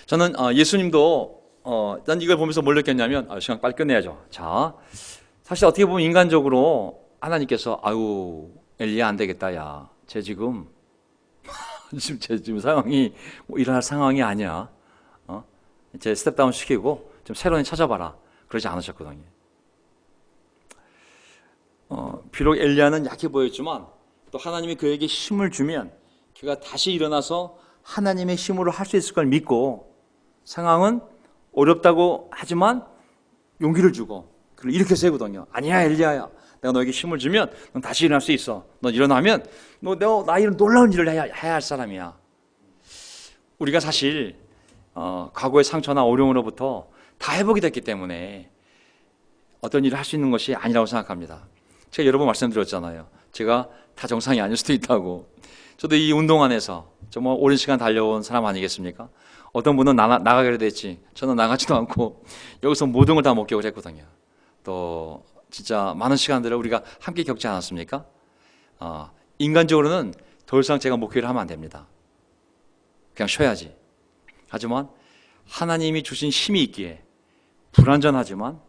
저는 예수님도 난 이걸 보면서 뭘 느꼈냐면 시간 빨리 끝내야죠. 자, 사실 어떻게 보면 인간적으로 하나님께서 엘리야 안 되겠다, 야, 쟤 지금 지금 상황이 일어날 상황이 아니야. 쟤 스텝다운 시키고 좀 새로운 찾아봐라. 그러지 않으셨거든요. 비록 엘리야는 약해 보였지만 또 하나님이 그에게 힘을 주면 그가 다시 일어나서 하나님의 힘으로 할 수 있을 걸 믿고, 상황은 어렵다고 하지만 용기를 주고 그를 이렇게 세우거든요. 아니야 엘리야야, 내가 너에게 힘을 주면 넌 다시 일어날 수 있어. 너 일어나면 나 이런 놀라운 일을 해야 할 사람이야. 우리가 사실 과거의 상처나 어려움으로부터 다 회복이 됐기 때문에 어떤 일을 할 수 있는 것이 아니라고 생각합니다. 제가 여러 번 말씀드렸잖아요. 제가 다 정상이 아닐 수도 있다고. 저도 이 운동 안에서 정말 오랜 시간 달려온 사람 아니겠습니까? 어떤 분은 나가게 됐지, 저는 나가지도 않고 여기서 모든 걸 다 목격을 했거든요. 또 진짜 많은 시간들을 우리가 함께 겪지 않았습니까? 인간적으로는 더 이상 제가 목회를 하면 안 됩니다. 그냥 쉬어야지. 하지만 하나님이 주신 힘이 있기에 불완전하지만,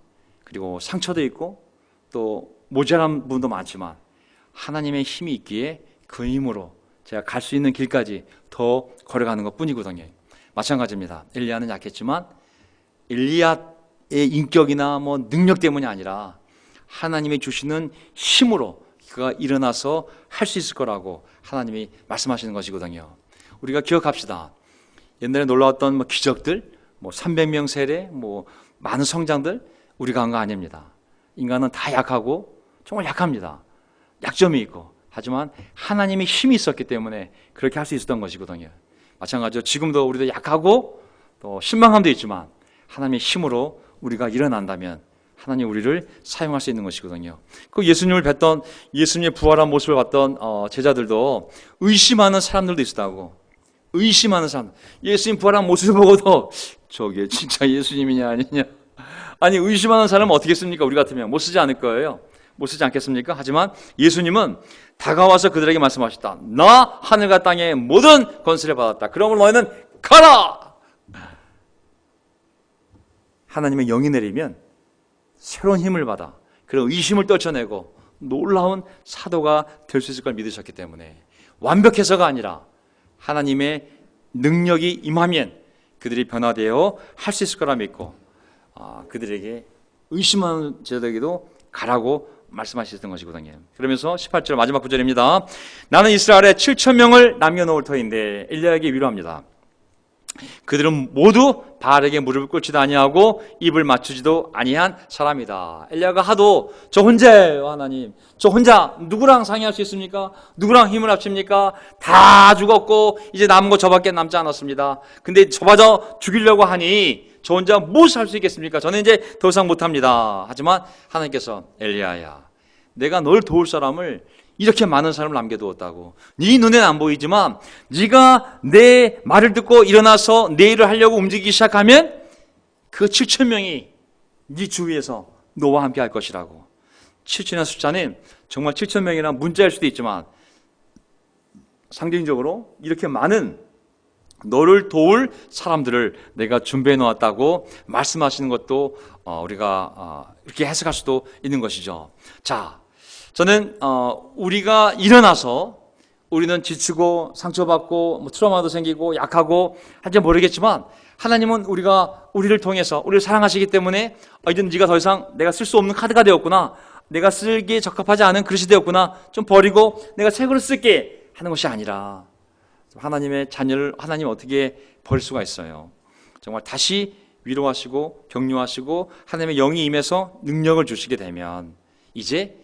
그리고 상처도 있고 또 모자란 부분도 많지만 하나님의 힘이 있기에 그 힘으로 제가 갈 수 있는 길까지 더 걸어가는 것 뿐이거든요. 마찬가지입니다. 엘리야는 약했지만 엘리야 인격이나 뭐 능력 때문이 아니라 하나님이 주시는 힘으로 그가 일어나서 할 수 있을 거라고 하나님이 말씀하시는 것이거든요. 우리가 기억합시다. 옛날에 놀라웠던 뭐 기적들, 뭐 300명 세례, 뭐 많은 성장들 우리가 한 거 아닙니다. 인간은 다 약하고 정말 약합니다. 약점이 있고, 하지만 하나님의 힘이 있었기 때문에 그렇게 할 수 있었던 것이거든요. 마찬가지로 지금도 우리도 약하고 또 신망함도 있지만 하나님의 힘으로 우리가 일어난다면 하나님 우리를 사용할 수 있는 것이거든요. 그 예수님을 뵀던, 예수님의 부활한 모습을 봤던 제자들도 의심하는 사람들도 있었다고. 의심하는 사람, 예수님 부활한 모습을 보고도 저게 진짜 예수님이냐 아니냐, 아니 의심하는 사람은 어떻게 씁니까? 우리 같으면 못 쓰지 않을 거예요. 못 쓰지 않겠습니까? 하지만 예수님은 다가와서 그들에게 말씀하셨다. 나 하늘과 땅의 모든 권세를 받았다. 그러므로 너희는 가라. 하나님의 영이 내리면 새로운 힘을 받아 그런 의심을 떨쳐내고 놀라운 사도가 될 수 있을 걸 믿으셨기 때문에, 완벽해서가 아니라 하나님의 능력이 임하면 그들이 변화되어 할 수 있을 거라 믿고 그들에게 의심하는 제자들에게도 가라고 말씀하셨던 것이거든요. 그러면서 18절 마지막 구절입니다. 나는 이스라엘에 7,000명을 남겨놓을 터인데 엘리야에게 위로합니다. 그들은 모두 바알에게 무릎을 꿇지도 아니하고 입을 맞추지도 아니한 사람이다. 엘리야가 하도 저 혼자예요 하나님, 저 혼자 누구랑 상의할 수 있습니까? 누구랑 힘을 합칩니까? 다 죽었고 이제 남은 거 저밖에 남지 않았습니다. 근데 저마저 죽이려고 하니 저 혼자 무엇을 할 수 있겠습니까? 저는 이제 더 이상 못합니다. 하지만 하나님께서 엘리야야, 내가 널 도울 사람을 이렇게 많은 사람을 남겨두었다고. 네 눈에는 안 보이지만 네가 내 말을 듣고 일어나서 내 일을 하려고 움직이기 시작하면 그 7,000명이 네 주위에서 너와 함께 할 것이라고. 7,000이라는 숫자는 정말 7,000명이란 문자일 수도 있지만 상징적으로 이렇게 많은 너를 도울 사람들을 내가 준비해 놓았다고 말씀하시는 것도 우리가 이렇게 해석할 수도 있는 것이죠. 자, 저는 우리가 일어나서 우리는 지치고 상처받고 뭐 트라우마도 생기고 약하고 할지 모르겠지만 하나님은 우리를 통해서 우리를 사랑하시기 때문에 이제 네가 더 이상 내가 쓸 수 없는 카드가 되었구나, 내가 쓰기에 적합하지 않은 그릇이 되었구나, 좀 버리고 내가 새 그릇 쓸게 하는 것이 아니라, 하나님의 자녀를 하나님 어떻게 버릴 수가 있어요? 정말 다시 위로하시고 격려하시고 하나님의 영이 임해서 능력을 주시게 되면 이제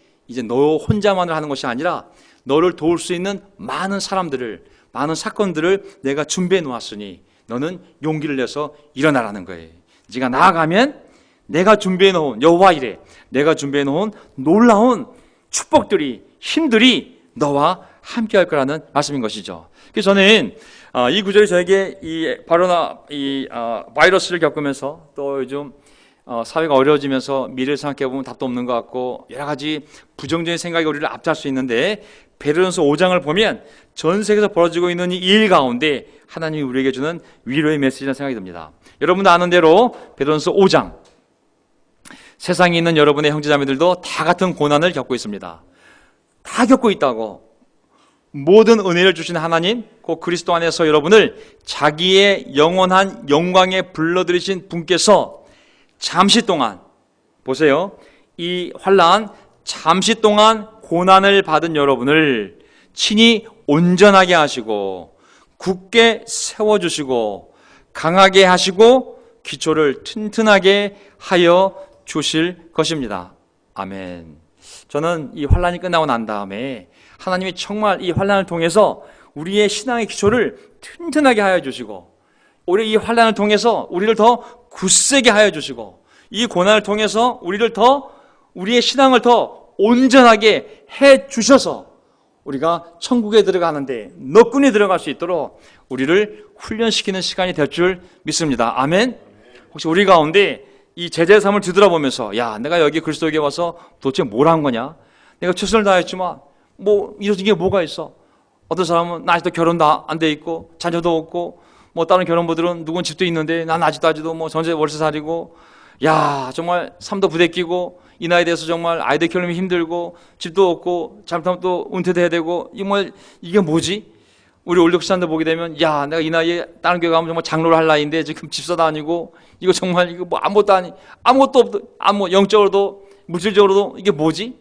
너 혼자만을 하는 것이 아니라 너를 도울 수 있는 많은 사람들을, 많은 사건들을 내가 준비해 놓았으니 너는 용기를 내서 일어나라는 거예요. 네가 나아가면 내가 준비해 놓은, 여호와 이래, 내가 준비해 놓은 놀라운 축복들이, 힘들이 너와 함께 할 거라는 말씀인 것이죠. 그래서 저는 이 구절이 저에게 이 바이러스를 겪으면서 또 요즘 사회가 어려워지면서 미래를 생각해보면 답도 없는 것 같고 여러 가지 부정적인 생각이 우리를 압도할 수 있는데, 베드로전서 5장을 보면 전 세계에서 벌어지고 있는 이 일 가운데 하나님이 우리에게 주는 위로의 메시지라는 생각이 듭니다. 여러분도 아는 대로 베드로전서 5장, 세상에 있는 여러분의 형제자매들도 다 같은 고난을 겪고 있습니다. 다 겪고 있다고. 모든 은혜를 주신 하나님, 그 그리스도 안에서 여러분을 자기의 영원한 영광에 불러들이신 분께서 잠시 동안, 보세요, 이 환난, 잠시 동안 고난을 받은 여러분을 친히 온전하게 하시고 굳게 세워주시고 강하게 하시고 기초를 튼튼하게 하여 주실 것입니다. 아멘. 저는 이 환난이 끝나고 난 다음에 하나님이 정말 이 환난을 통해서 우리의 신앙의 기초를 튼튼하게 하여 주시고, 오히려 이 환난을 통해서 우리를 더 굳세게 하여 주시고, 이 고난을 통해서 우리의 신앙을 더 온전하게 해 주셔서 우리가 천국에 들어가는데 너끈히 들어갈 수 있도록 우리를 훈련시키는 시간이 될 줄 믿습니다. 아멘. 혹시 우리 가운데 이 제자의 삶을 뒤돌아보면서, 야, 내가 여기 그리스도에게 와서 도대체 뭘 한 거냐? 내가 최선을 다했지만 뭐 이루어진 게 뭐가 있어? 어떤 사람은 나 아직도 결혼도 안 돼 있고 자녀도 없고, 뭐 다른 결혼부들은 누군 집도 있는데 난 아직도 뭐 전세 월세 살이고, 야, 정말 삶도 부대끼고 이 나이에 대해서 정말 아이들 키우려면 힘들고 집도 없고 잘못하면 또 은퇴도 해야 되고, 이게 뭐지? 우리 올드 크리스천들 보게 되면, 야, 내가 이 나이에 다른 교회 가면 정말 장로를 할 나이인데 지금 집사도 아니고 이거 정말 이거 뭐 아무것도 아니, 아무것도 없도, 영적으로도 물질적으로도 이게 뭐지?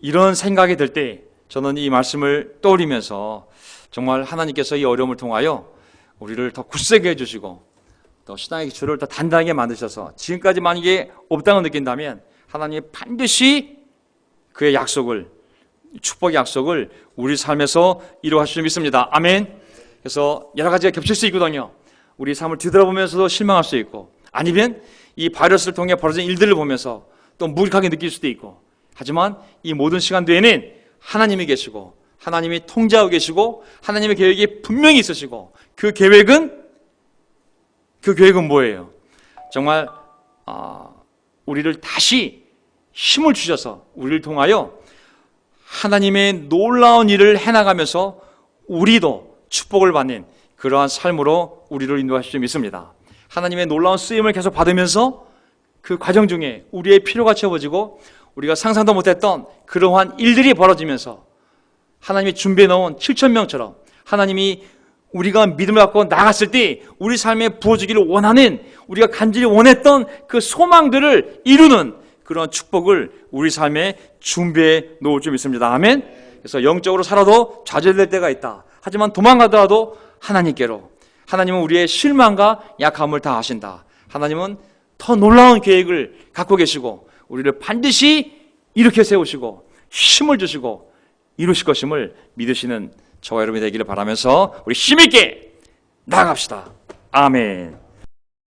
이런 생각이 들 때 저는 이 말씀을 떠올리면서 정말 하나님께서 이 어려움을 통하여 우리를 더 굳세게 해주시고 또 신앙의 기초를 더 단단하게 만드셔서 지금까지 만약에 없다고 느낀다면 하나님이 반드시 그의 약속을, 축복의 약속을 우리 삶에서 이루어가실 줄 믿습니다. 아멘. 그래서 여러 가지가 겹칠 수 있거든요. 우리 삶을 뒤돌아보면서도 실망할 수 있고, 아니면 이 바이러스를 통해 벌어진 일들을 보면서 또 무력하게 느낄 수도 있고, 하지만 이 모든 시간 뒤에는 하나님이 계시고 하나님이 통제하고 계시고 하나님의 계획이 분명히 있으시고, 그 계획은 뭐예요? 정말 우리를 다시 힘을 주셔서 우리를 통하여 하나님의 놀라운 일을 해나가면서 우리도 축복을 받는 그러한 삶으로 우리를 인도하실 줄 믿습니다. 하나님의 놀라운 쓰임을 계속 받으면서 그 과정 중에 우리의 필요가 채워지고 우리가 상상도 못했던 그러한 일들이 벌어지면서 하나님이 준비해 놓은 7,000명처럼 하나님이 우리가 믿음을 갖고 나갔을 때 우리 삶에 부어주기를 원하는, 우리가 간절히 원했던 그 소망들을 이루는 그런 축복을 우리 삶에 준비해 놓을 줄 믿습니다. 아멘. 그래서 영적으로 살아도 좌절될 때가 있다. 하지만 도망가더라도 하나님께로, 하나님은 우리의 실망과 약함을 다 아신다. 하나님은 더 놀라운 계획을 갖고 계시고 우리를 반드시 일으켜 세우시고 힘을 주시고 이루실 것임을 믿으시는 저와 여러분이 되기를 바라면서 우리 힘있게 나아갑시다. 아멘.